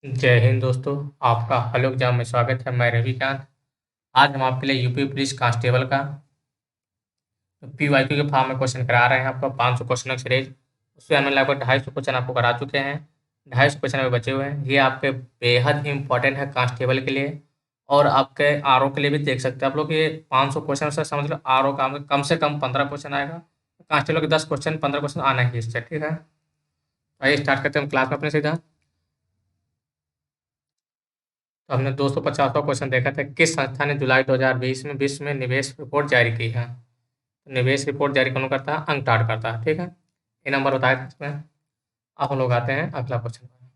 जय हिंद दोस्तों। आपका हेलो एग्जाम में स्वागत है। मैं रविकांत। आज हम आपके लिए यूपी पुलिस कांस्टेबल का पीवाईक्यू के फॉर्म में क्वेश्चन करा रहे हैं। आपका 500 क्वेश्चन सीरीज, उससे हमने लगभग 250 क्वेश्चन आपको करा चुके हैं। 250 क्वेश्चन अभी बचे हुए हैं। ये आपके बेहद इंपॉर्टेंट है कांस्टेबल के लिए, और आपके आर के लिए भी देख सकते हैं आप लोग। ये 500 क्वेश्चन से समझ लो आर का कम से कम 15 क्वेश्चन आएगा। कांस्टेबल के 10 क्वेश्चन 15 क्वेश्चन आना ही इससे, ठीक है। आइए स्टार्ट करते हैं हम क्लास में अपने सीधा। तो हमने 250वां क्वेश्चन देखा था, किस संस्था ने जुलाई 2020 में विश्व में निवेश रिपोर्ट जारी की है। तो निवेश रिपोर्ट जारी कौन करता है? अंकटाड करता है, ठीक है। ये नंबर बताया था इसमें। अब हम लोग आते हैं अगला क्वेश्चन पर।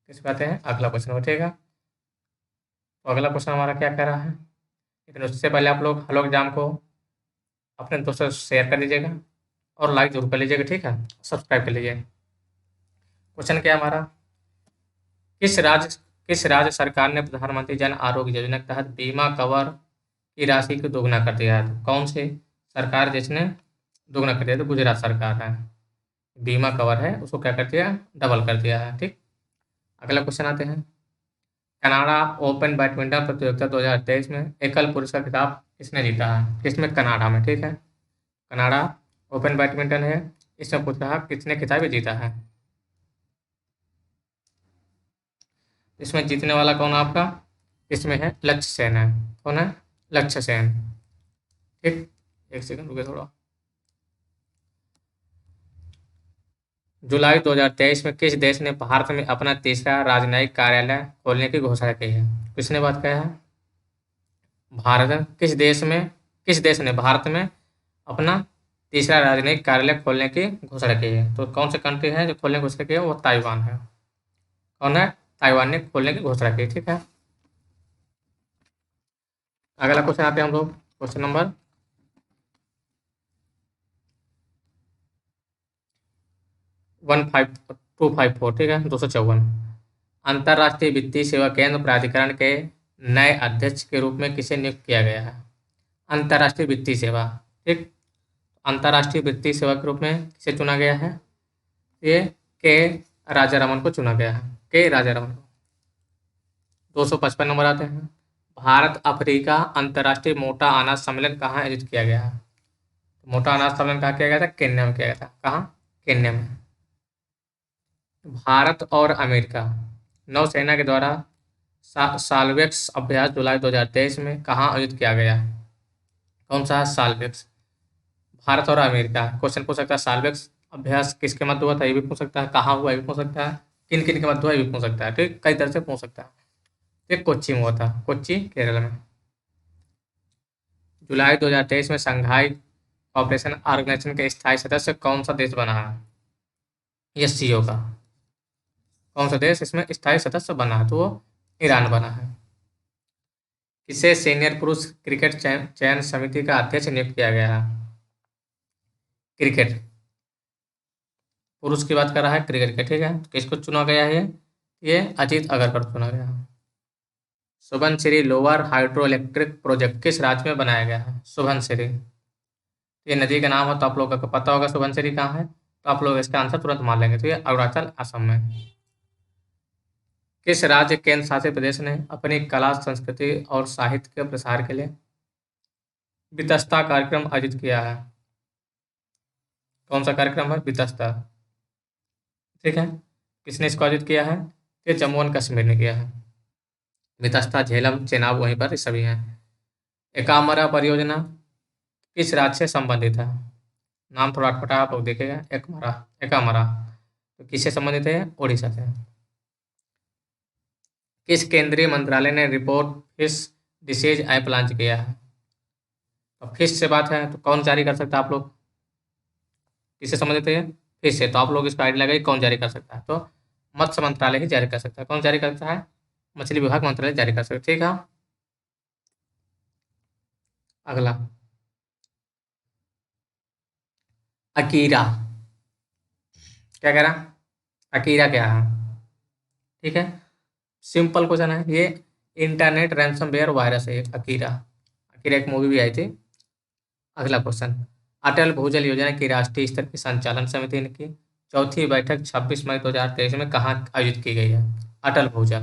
किस पे आते हैं? अगला क्वेश्चन पर, ठीक है। तो अगला क्वेश्चन हमारा क्या कह रहा है, लेकिन उससे पहले आप लोग हेलो एग्जाम को अपने दोस्तों से शेयर कर दीजिएगा और लाइक जरूर कर लीजिएगा, ठीक है। सब्सक्राइब कर लीजिए। क्वेश्चन क्या है हमारा, किस राज्य किस राज्य सरकार ने प्रधानमंत्री जन आरोग्य योजना के तहत बीमा कवर की राशि को दोगुना कर दिया है? तो कौन सी सरकार जिसने दोगुना कर दिया? तो गुजरात सरकार है। बीमा कवर है उसको क्या कर दिया? डबल कर दिया है, ठीक। अगला क्वेश्चन आते हैं। कनाडा ओपन बैडमिंटन प्रतियोगिता 2023 में एकल पुरुष का खिताब किसने जीता है? किसमें? कनाडा में, ठीक है। कनाडा ओपन बैडमिंटन है, इसमें पूछ रहा किसने खिताब ये जीता है। इसमें जीतने वाला कौन है आपका? इसमें है लक्ष्य सेन है। कौन है? लक्ष्य सेन, ठीक। एक सेकंड रुके थोड़ा। जुलाई 2023 में किस देश ने भारत में अपना तीसरा राजनयिक कार्यालय खोलने की घोषणा की है? किसने बात कहा है? भारत। किस देश ने भारत में अपना तीसरा राजनयिक कार्यालय खोलने की घोषणा की है? तो कौन सी कंट्री है जो खोलने की घोषणा की है? वो ताइवान है। कौन है? ताइवान ने खोलने की घोषणा की, ठीक है। अगला क्वेश्चन आते हैं हम लोग, क्वेश्चन नंबर 15254, ठीक है, 254। अंतर्राष्ट्रीय वित्तीय सेवा केंद्र प्राधिकरण के नए अध्यक्ष के रूप में किसे नियुक्त किया गया है? अंतर्राष्ट्रीय वित्तीय सेवा, ठीक। अंतर्राष्ट्रीय वित्तीय सेवा के रूप में किसे चुना गया है? ये के राजारमन को चुना गया है। के राजारमन को। 255 नंबर आते हैं। भारत अफ्रीका अंतर्राष्ट्रीय मोटा अनाज सम्मेलन कहाँ आयोजित किया गया है? मोटा अनाज सम्मेलन कहाँ किया गया था? केन्या में किया गया था। कहाँ? केन्या में। भारत और अमेरिका नौसेना के द्वारा साल्वेक्स अभ्यास जुलाई 2023 में कहाँ आयोजित किया गया? कौन सा है साल्वेक्स? भारत और अमेरिका। क्वेश्चन पूछ सकता है साल्वेक्स अभ्यास किसके मध्य हुआ था, ये भी पूछ सकता है। कहाँ हुआ, ये भी पूछ सकता है। किन किन के मध्य हुआ, ये भी पूछ सकता है, ठीक। कई तरह से पूछ सकता है। ये कोच्चि में हुआ था, कोच्चि केरल में। जुलाई 2023 में शंघाई ऑपरेशन ऑर्गेनाइजेशन के स्थायी सदस्य कौन सा देश बना है? ये सीओ का। कौन सा देश इसमें स्थायी सदस्य बना है? तो वो ईरान बना है। किसे सीनियर पुरुष क्रिकेट चयन समिति का अध्यक्ष नियुक्त किया गया है? क्रिकेट पुरुष की बात कर रहा है, क्रिकेट के, ठीक है। तो किसको चुना गया है? ये अजीत अगरकर चुना गया है। Subansiri lower hydro electric project किस राज्य में बनाया गया है? सुबनसिरी। ये नदी का नाम है, तो आप लोगों को पता होगा सुबनसिरी कहाँ है। तो आप लोग इसका आंसर तुरंत मान लेंगे। तो ये अरुणाचल असम में। किस राज्य केंद्र शासित प्रदेश ने अपनी कला संस्कृति और साहित्य के प्रसार के लिए वितस्ता कार्यक्रम आयोजित किया है? कौन सा कार्यक्रम है? वितस्ता, ठीक है। किसने इसको आयोजित किया है? ये जम्मू एंड कश्मीर ने किया है। वितस्ता, झेलम, चेनाब वहीं पर ये सभी हैं। एकामरा परियोजना किस राज्य से संबंधित है? नाम थोड़ा अटपटा आप लोग देखेगा। एकमरा, एकामरा तो किससे संबंधित है? उड़ीसा से। किस केंद्रीय मंत्रालय ने report fish disease app launch किया है? तो फिश से बात है तो कौन जारी कर सकता है? आप लोग किससे संबंधित है? फिश से। तो आप लोग इसका आइडिया लगाइए कौन जारी कर सकता है। तो मत्स्य मंत्रालय ही जारी कर सकता है। कौन जारी करता है? मछली विभाग मंत्रालय जारी कर सकता है, ठीक है। अगला, अकीरा। क्या कह रहा? अकीरा क्या है? ठीक है, सिंपल क्वेश्चन है ये। इंटरनेट रैंसमवेयर वायरस है अकीरा। अकीरा एक मूवी भी आई थी। अगला क्वेश्चन, अटल भूजल योजना की राष्ट्रीय स्तर की संचालन समिति की चौथी बैठक 26 मई 2023 में कहाँ आयोजित की गई है? अटल भूजल।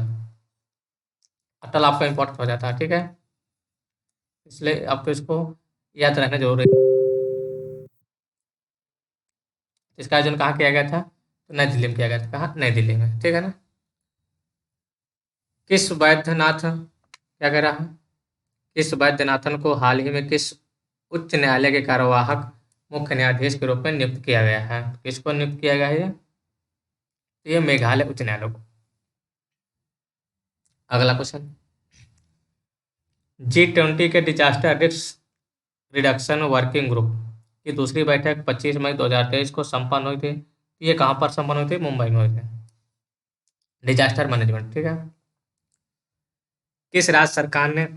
अटल आपका इम्पोर्टेंट हो जाता है, ठीक है, इसलिए आपको इसको याद रखना जरूरी है। इसका आयोजन कहाँ किया गया था? तो नई दिल्ली में किया गया था। कहाँ? नई दिल्ली में, ठीक है ना। किस वैद्यनाथ क्या कह रहा है? किस वैद्यनाथन को हाल ही में किस उच्च न्यायालय के कार्यवाहक मुख्य न्यायाधीश के रूप में नियुक्त किया गया है? किसको नियुक्त किया गया है ये? तो ये मेघालय उच्च न्यायालय को। अगला क्वेश्चन, G20 के disaster risk reduction working group की दूसरी बैठक 25 मई 2023 को संपन्न हुई थी। ये कहाँ पर संपन्न हुई थी? मुंबई में हुई थी। डिजास्टर मैनेजमेंट, ठीक है। किस राज्य सरकार ने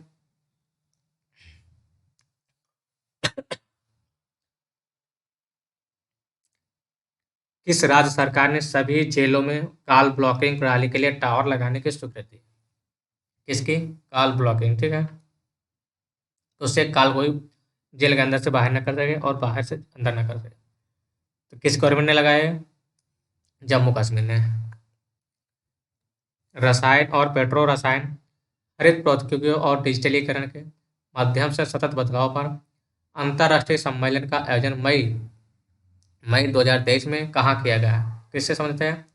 किस राज्य सरकार ने सभी जेलों में कॉल ब्लॉकिंग प्रणाली के लिए टावर लगाने की स्वीकृति? किसकी? कॉल ब्लॉकिंग, ठीक है। तो उससे कॉल कोई जेल के अंदर से बाहर न कर सके और बाहर से अंदर न कर सके। तो किस गवर्नमेंट ने लगाया है? जम्मू कश्मीर ने। रसायन और पेट्रो रसायन हरित प्रौद्योगिकियों और डिजिटलीकरण के माध्यम से सतत बदलाव पर अंतर्राष्ट्रीय सम्मेलन का आयोजन मई मई 2023 में कहाँ किया गया? किससे समझते हैं?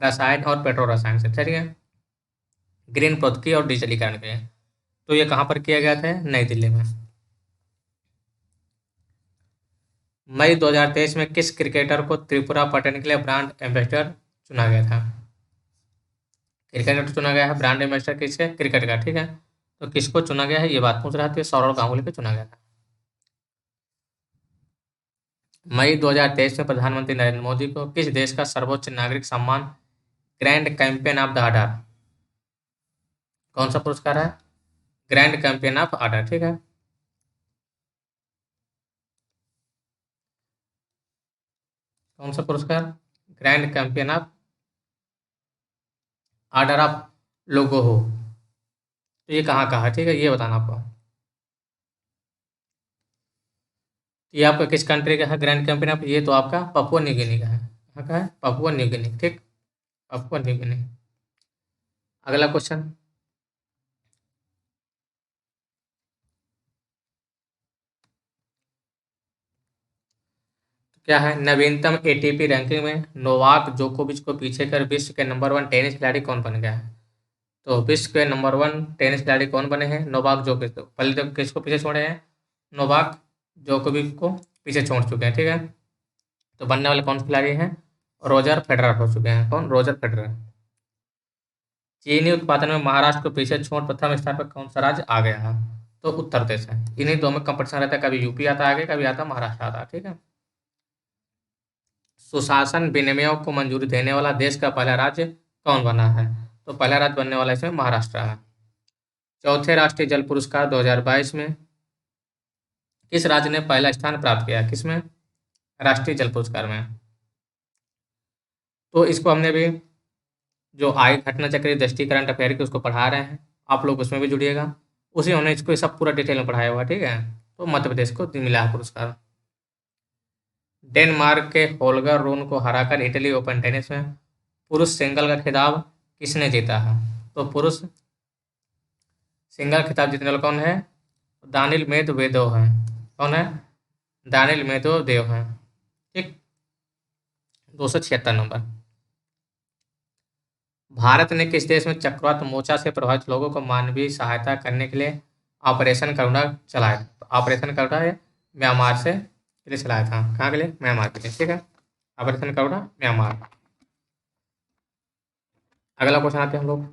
रसायन और पेट्रो रसायन से, ठीक है, ग्रीन प्रौद्योगिकी और डिजिटलीकरण के। तो ये कहाँ पर किया गया था? नई दिल्ली में। मई 2023 में किस क्रिकेटर को त्रिपुरा पटन के लिए ब्रांड एम्बेसडर चुना गया था? क्रिकेटर चुना गया है ब्रांड एम्बेसडर किसके? क्रिकेट का, ठीक है। तो किसको चुना गया है ये बात पूछ रहा था। सौरव गांगुली को चुना गया था। मई 2023 में प्रधानमंत्री नरेंद्र मोदी को किस देश का सर्वोच्च नागरिक सम्मान grand champion of the order, कौन सा पुरस्कार है? ग्रैंड चैंपियन ऑफ ऑर्डर, ठीक है। कौन सा पुरस्कार? Grand champion of order of Logohu. तो ये कहाँ का है, ठीक है, ये बताना आपको। ये आपका किस कंट्री का है ग्रैंड चैंपियन ऑफ? ये तो आपका पपुआ न्यू गिनी का है। कहाँ का है? पपुआ न्यू गिनी, ठीक, पपुआ न्यू गिनी। अगला क्वेश्चन, क्या है? नवीनतम एटीपी रैंकिंग में नोवाक जोकोविच को पीछे कर विश्व के नंबर 1 टेनिस खिलाड़ी कौन बन गया है? तो विश्व के नंबर 1 टेनिस खिलाड़ी कौन बने हैं? नोवाक जोकोविच। तो पहले तो किसको पीछे छोड़े हैं? नोवाक जोकोविच को पीछे छोड़ चुके हैं, ठीक है। तो बनने वाले कौन से खिलाड़ी हैं? रोजर फेडरर हो चुके हैं। कौन? Roger Federer. चीनी उत्पादन में महाराष्ट्र को पीछे छोड़ प्रथम स्थान पर कौन सा राज्य आ गया है? तो उत्तर प्रदेश है। इन्हीं दो में कंपटीशन रहता है, कभी यूपी आता है आगे, कभी आता महाराष्ट्र आता है, ठीक है। सुशासन विनिमयों को मंजूरी देने वाला देश का पहला राज्य कौन बना है? तो पहला राज्य बनने वाला इसमें महाराष्ट्र है। चौथे राष्ट्रीय जल पुरस्कार 2022 में किस राज्य ने पहला स्थान प्राप्त किया? किसमें? राष्ट्रीय जल पुरस्कार में। तो इसको हमने भी जो आय घटना चक्र दृष्टि करंट अफेयर की उसको पढ़ा रहे हैं, आप लोग उसमें भी जुड़िएगा। उसी हमने इसको सब पूरा डिटेल में पढ़ाया हुआ, ठीक है। तो मध्य प्रदेश को मिला है पुरस्कार। डेनमार्क के होल्गर रून को हराकर इटली ओपन टेनिस में पुरुष सिंगल का खिताब किसने जीता है? तो पुरुष सिंगल खिताब जीतने वाला कौन है? दानिल मेदवेदेव है। कौन है? दानिल मेदवेदेव है, ठीक। 276 नंबर। भारत ने किस देश में चक्रवात मोचा से प्रभावित लोगों को मानवीय सहायता करने के लिए ऑपरेशन करुणा चलाया? तो ऑपरेशन करुणा ये म्यांमार से के लिए चलाया था। कहाँ के लिए? म्यांमार के लिए, ठीक है। ऑपरेशन करुणा म्यांमार। अगला क्वेश्चन आते हैं हम लोग,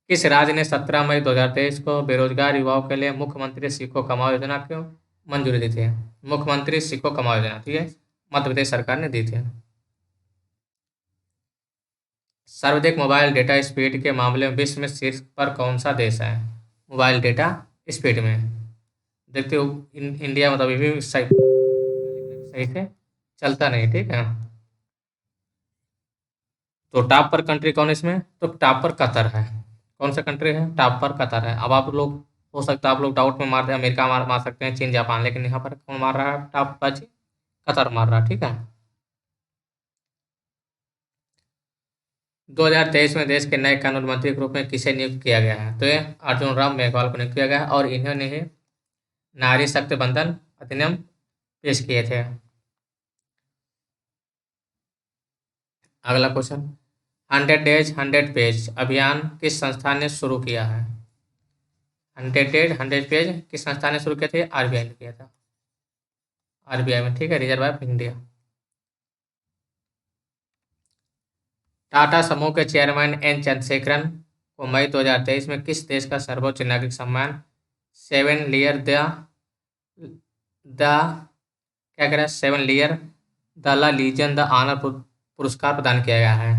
किस राज्य ने 17 मई 2023 को बेरोजगार युवाओं के लिए मुख्यमंत्री सीखो कमाओ योजना को मंजूरी दी थी? मुख्यमंत्री सीखो कमाओ योजना, ठीक है, मध्य प्रदेश सरकार ने दी थी। सर्वाधिक मोबाइल डेटा स्पीड के मामले में विश्व में शीर्ष पर कौन सा देश है? मोबाइल डेटा स्पीड में देखते हो इंडिया मतलब अभी भी सही से चलता नहीं, ठीक है। तो टॉप पर कंट्री कौन है इसमें? तो टॉप पर कतर है। कौन सा कंट्री है? टॉप पर कतर है। अब आप लोग हो सकता है आप लोग डाउट में मार दे, अमेरिका मार सकते हैं, चीन जापान, लेकिन यहाँ पर कौन मार रहा है टॉप पर? कतर मार रहा है, ठीक है। 2023 में देश के नए कानून मंत्री के रूप में किसे नियुक्त किया गया है? तो ये अर्जुन राम मेघवाल को नियुक्त किया गया है और इन्होंने ही नारी शक्ति बंधन अधिनियम पेश किए थे। अगला क्वेश्चन, 100 डेज 100 पेज अभियान किस संस्था ने शुरू किया है? 100 डेज 100 पेज किस संस्था ने शुरू किया था? आरबीआई ने किया था, आरबीआई में, ठीक है, reserve bank of India. Tata समूह के चेयरमैन एन चंद्रशेखरन को मई 2023 में किस देश का सर्वोच्च नागरिक सम्मान 7 लेयर द क्या कह रहा है 7 लेयर de la Legion d' honneur पुरस्कार प्रदान किया गया है?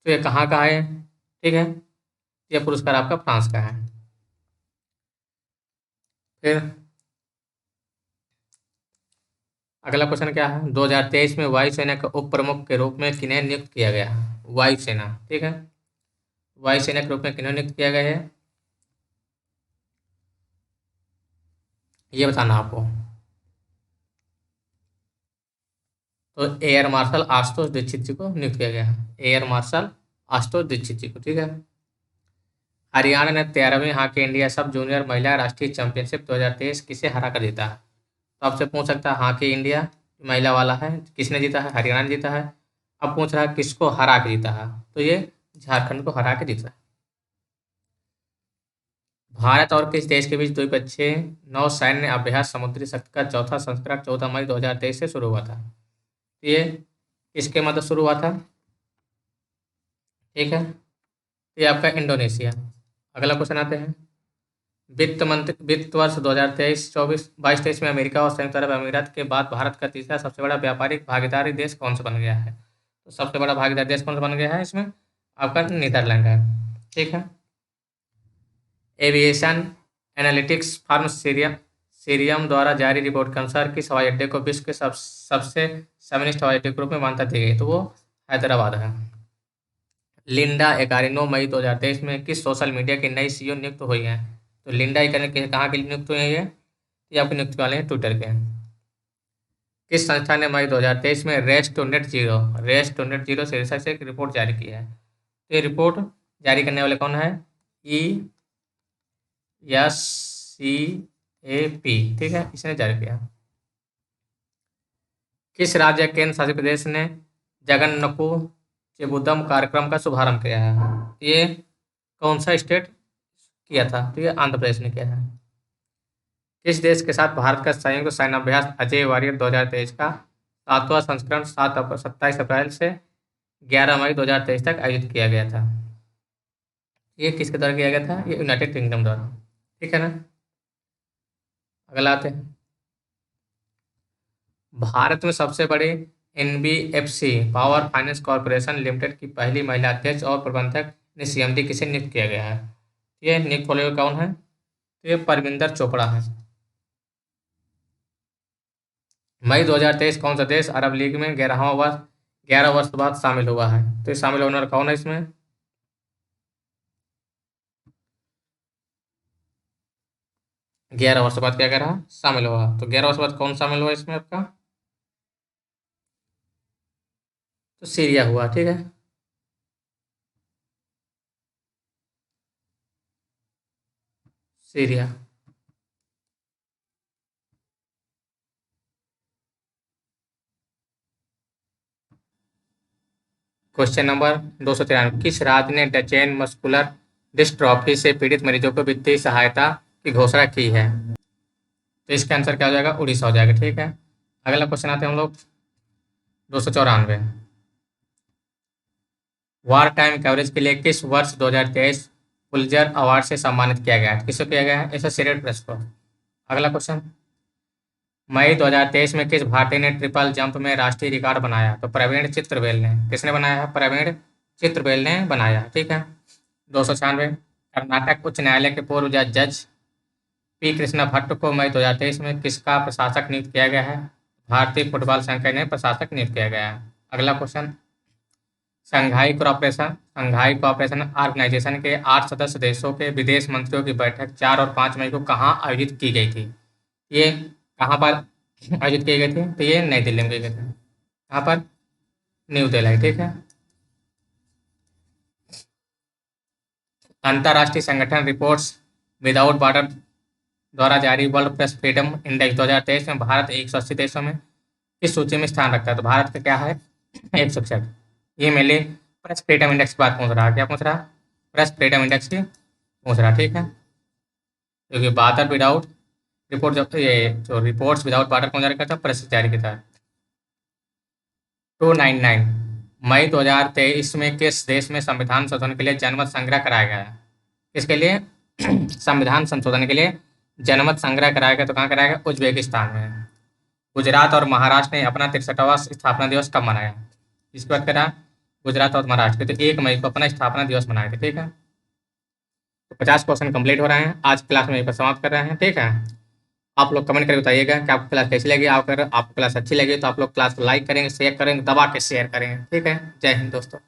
तो ये कहाँ का है? ठीक है, ये पुरस्कार आपका फ्रांस का है। फिर अगला क्वेश्चन क्या है? 2023 में वायुसेना के उप प्रमुख के रूप में किन्हें नियुक्त किया गया है? वायुसेना, ठीक है, वायुसेना के रूप में किन्हें नियुक्त किया गया है, ये बताना आपको। तो एयर मार्शल आशुतोष दीक्षित जी को नियुक्त किया गया है, एयर मार्शल आशुतोष दीक्षित जी को, ठीक है। हरियाणा ने 13वीं हॉकी इंडिया सब जूनियर महिला राष्ट्रीय चैंपियनशिप 2023 किसे हरा कर जीता है? तो आपसे पूछ सकता है हॉकी इंडिया महिला वाला है, किसने जीता है? हरियाणा ने जीता है। अब पूछ रहा है किसको हरा के जीता है? तो ये झारखंड को हरा के जीता है। भारत और किस देश के बीच द्विपक्षीय नौसैन्य अभ्यास समुद्री शक्ति का चौथा संस्करण 14 मई 2023 से शुरू हुआ था? ये किसके मदद शुरू हुआ था? ठीक है, ये आपका इंडोनेशिया। अगला क्वेश्चन आते हैं, वित्त वर्ष 2023-24 22-23 में अमेरिका और संयुक्त अरब अमीरात के बाद भारत का तीसरा सबसे बड़ा व्यापारिक भागीदारी देश कौन सा बन गया है? तो सबसे बड़ा भागीदार देश कौन सा बन गया है इसमें? आपका नीदरलैंड है, ठीक है। एविएशन एनालिटिक्स फर्म सीरियम द्वारा जारी रिपोर्ट के अनुसार किस हवाई अड्डे को विश्व के सबसे समिष्ट हवाई अड्डे के रूप में मान्यता दी गई? तो वो हैदराबाद है। लिंडा एकारी 9 मई 2023 में किस सोशल मीडिया की नई सीईओ नियुक्त हुई है? तो लिंडा एकारी कहाँ के लिए नियुक्त हुई है? ये आपको नियुक्त वाले हैं ट्विटर के। किस संस्था ने मई 2023 में रेस टू नेट जीरो शीर्षक से एक रिपोर्ट जारी की है? तो ये रिपोर्ट जारी करने वाले कौन है? ESCAP, ठीक है, इसने जारी किया। किस राज्य केंद्र शासित प्रदेश ने जगन्नकु चेबुदम कार्यक्रम का शुभारंभ किया है? ये कौन सा स्टेट किया था? तो ये आंध्र प्रदेश ने किया है। किस देश के साथ भारत का संयुक्त सैन्याभ्यास अजय वॉरियर 2023 का 7वां संस्करण 27 अप्रैल से 11 मई 2023 तक आयोजित किया गया था? ये किसके द्वारा किया गया था? ये यूनाइटेड किंगडम द्वारा, ठीक है ना। अगला आते हैं, भारत में सबसे बड़ी NBFC power finance corporation limited की पहली महिला अध्यक्ष और प्रबंधक ने सीएमडी किसे नियुक्त किया गया है? ये नियुक्त होने वाले कौन है? तो ये परमिंदर चोपड़ा है। मई 2023 कौन सा देश अरब लीग में 11 वर्ष बाद शामिल हुआ है? तो ये शामिल होने वाला कौन है इसमें? 11 वर्ष बाद क्या कह रहा है? शामिल हुआ। तो 11 वर्ष बाद कौन शामिल हुआ इसमें आपका? तो सीरिया हुआ, ठीक है। सीरिया। क्वेश्चन नंबर 293, किस राज्य ने डचेन मस्कुलर डिस्ट्रॉफी से पीड़ित मरीजों को वित्तीय सहायता की घोषणा की है? तो इसका आंसर क्या हो जाएगा? उड़ीसा हो जाएगा, ठीक है। अगला क्वेश्चन आते हैं हम लोग 294, वार टाइम कवरेज के लिए किस वर्ष 2023 पुलित्जर अवार्ड से सम्मानित किया गया है? किसको किया गया है? एसोसिएटेड प्रेस को। अगला क्वेश्चन, मई 2023 में किस भारतीय ने ट्रिपल जंप में राष्ट्रीय रिकॉर्ड बनाया? तो प्रवीण चित्रबेल ने। किसने बनाया है? प्रवीण चित्रबेल ने बनाया, ठीक है। 296, कर्नाटक उच्च न्यायालय के पूर्व जज पी कृष्णा भट्ट को मई 2023 में किसका प्रशासक नियुक्त किया गया है? भारतीय फुटबॉल संघ ने प्रशासक नियुक्त किया गया है। अगला क्वेश्चन, संघाई कोऑपरेशन ऑर्गेनाइजेशन के 8 सदस्य देशों के विदेश मंत्रियों की बैठक 4 और 5 मई को कहाँ आयोजित की गई थी? ये कहाँ पर आयोजित किए गए थे? तो ये नई दिल्ली में किए गए थे। कहाँ पर? न्यू दिल्ली, ठीक है। अंतर्राष्ट्रीय संगठन रिपोर्ट्स विदाउट बॉर्डर द्वारा जारी वर्ल्ड प्रेस फ्रीडम इंडेक्स 2023 में भारत 180 देशों में इस सूची में स्थान रखता है। तो भारत का क्या है? 166। ये मेरे लिए प्रेस फ्रीडम इंडेक्स की बात पूछ रहा है। क्या पूछ रहा है? प्रेस फ्रीडम इंडेक्स की पूछ रहा है, ठीक है। क्योंकि बॉर्डर विदाउट रिपोर्ट, जब ये जो रिपोर्ट्स विदाउट बॉर्डर कौन जारी करता है? प्रेस जारी करता है। 299 मई 2023 में किस देश में संविधान संशोधन के लिए जनमत संग्रह कराया गया है? इसके लिए संविधान संशोधन के लिए जनमत संग्रह कराया गया। तो कहाँ कराया गया? उज्बेकिस्तान में। गुजरात और महाराष्ट्र ने अपना 63वां स्थापना दिवस कब मनाया? इसकी बात करा गुजरात और महाराष्ट्र के, तो 1 मई को अपना स्थापना दिवस मनाए थे, ठीक है। तो 50 क्वेश्चन कंप्लीट हो रहे हैं। आज क्लास में यहीं पर समाप्त कर रहे हैं, ठीक है। आप लोग कमेंट करके बताइएगा कि आपको क्लास कैसी लगी। अगर आपको क्लास अच्छी लगी तो आप लोग क्लास को लाइक करेंगे, शेयर करेंगे, दबा के शेयर करेंगे, ठीक है। जय हिंद दोस्तों।